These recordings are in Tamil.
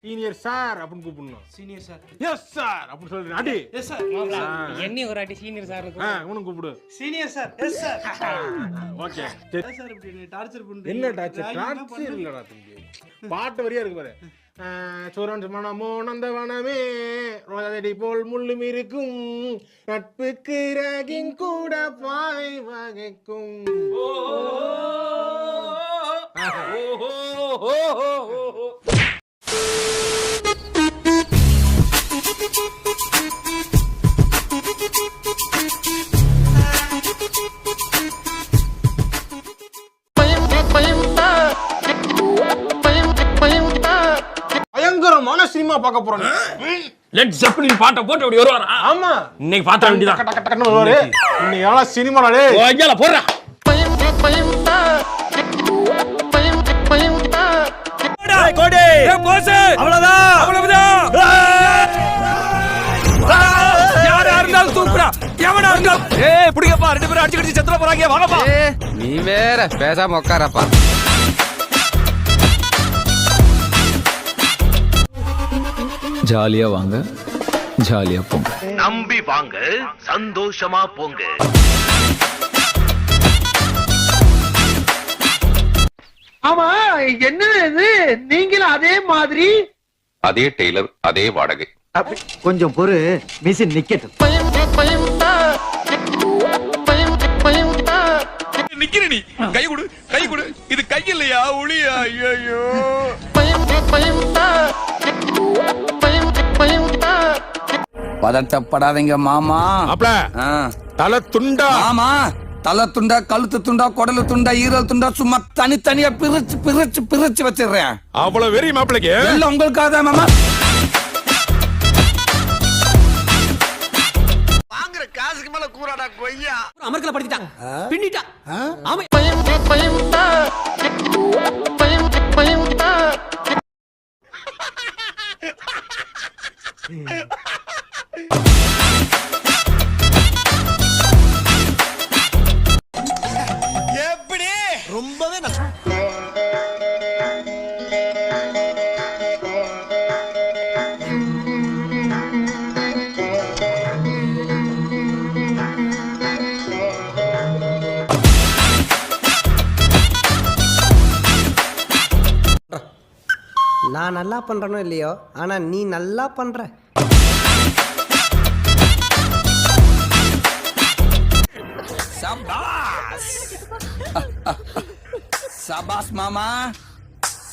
சீனியர் சார் அப்படின்னு கூப்பிடணும். Senior sir. எஸ் சார் அப்படின்னு சொல்றேன். அடி. Yes sir. என்னையும் ஒரு அடி சீனியர் சார் இருக்கு. உனக்கு கூப்பிடு. Senior sir. Yes sir. Okay. Yes sir இப்படி டார்ச்சர் பண்றீங்க. என்ன டார்ச்சர்? டார்ச்சர் இல்லடா தம்பி. பாட்டு வரியா இருக்கு பாரு. சோரன் மனமோ நந்தவனமே ரோஜாதடி போல் முள்ளும் இருக்கும் நட்புக்கு ராகிங் கூட பாவை வகைக்கும். பயங்கரமான சினிமா பார்க்க போறோம். லெட் ஜெப்பலின் பாட்டை போட்டு அப்படி வருவாரா? ஆமா, இன்னைக்கு பாத்த வேண்டியதா. டக்கு டக்கு டக்குன்னு வருவாரு. இன்னைக்கு எவ்வளவு சினிமாடா டேய். ஓய்யால போறா. டேய் கோடி. ஏ போஸ். அவ்வளவுதான். யாரா இருந்தாலும் தூக்குடா. எவனா இருந்தாலும். ஏய் புடிங்கப்பா, ரெண்டு பேரும் அடிச்சு அடிச்சு செத்துற போறாங்க. வாங்கப்பா. நீ வேற பேசாம உட்காரப்பா. ஜாலியா வாங்க, ஜாலியா போங்க. நம்பி வாங்க, சந்தோஷமா போங்க. ஆமா, என்ன இது? நீங்களும் அதே மாதிரி? அதே டெய்லர், அதே வாடகை. கொஞ்சம் பொறு, மிஷின் நிக்கட்டும். நிக்கிற நீ கை கொடு, கை கொடு. இது கை இல்லையா, உளியா? ஐயோ. பதட்டப்படாதீங்க மாமா. அப்பல தலை துண்டா. ஆமா, தலை துண்டா, கழுத்து துண்டா, குடலு துண்டா, ஈரல் துண்டா, சும்மா தனித்தனியா பிரிச்சு பிரிச்சு பிரிச்சு வச்சிடுறேன். அவ்வளவு வெறி மாப்பிளைக்கு. இல்ல உங்களுக்காக தான் மாமா. வாங்குற காசுக்கு மேல கூறாடா கொய்யா. அமர்க்கல படுத்திட்டான். பின்னிட்டா. ஆமா. எப்படி? ரொம்பவே நான் நல்லா பண்றனோ இல்லையோ, ஆனா நீ நல்லா பண்ற. சபாஸ். சபாஸ் மாமா,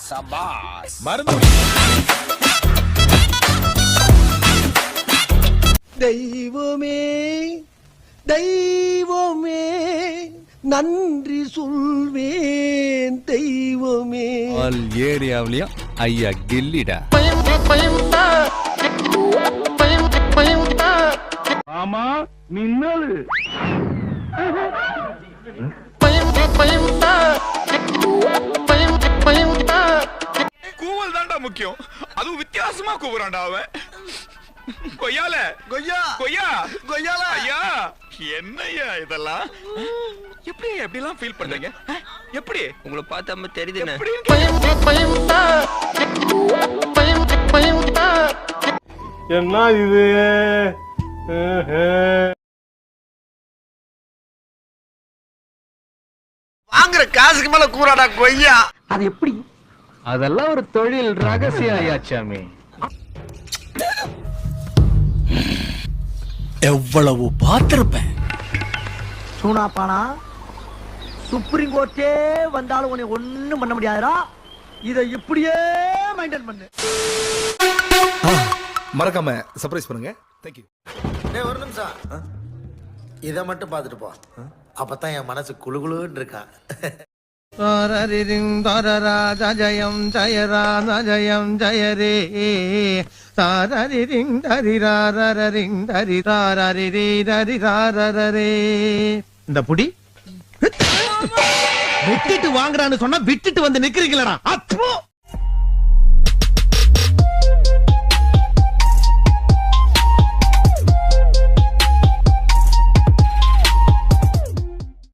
சபாஸ். மருந்து. தெய்வமே தெய்வமே நன்றி சொல்வேன் தெய்வமே. ஏரியாவிலயும் ஐயா கில்லிடா. ஆமா, மின்னல். கூவல் தான்டா முக்கியம். அதுவும் வித்தியாசமா கூவுறான்டா அவன். கொய்யால கொய்யா கொய்யா கொய்யால. ஐயா என்னய்யா இதெல்லாம்? எப்படி எப்படிலாம் ஃபீல் பண்றீங்க? எப்படி உங்களை பார்த்தா தெரியுதுன்னு. என்ன இது? வாங்குற காசுக்கு மேல கூறாடா கொய்யா. அது எப்படி? அதெல்லாம் ஒரு தொழில் ரகசியம் ஐயாச்சாமி. எவ்வளவு பார்த்திருப்பேன். சூனாப்பானா, சுப்ரீம் கோர்ட்டே வந்தாலும் உன்னை ஒண்ணும் பண்ண முடியாதுடா. இதை இப்படியே மெயின்டைன் பண்ணு. மறக்காம சர்ப்ரைஸ் பண்ணுங்க. தேங்க்யூ. டேய் ஒரு நிமிஷம், இதை மட்டும் பார்த்துட்டு போ. அப்பதான் என் மனசு குளுகுளுன்னு இருக்கான். ஜயம் ஜயரா ஜயம் ஜயரே தாரிங் தரிரிங் தரி தாரரே. இந்த புடி விட்டுட்டு வாங்குறான்னு சொன்னா விட்டுட்டு வந்து நிக்கிறீங்களா?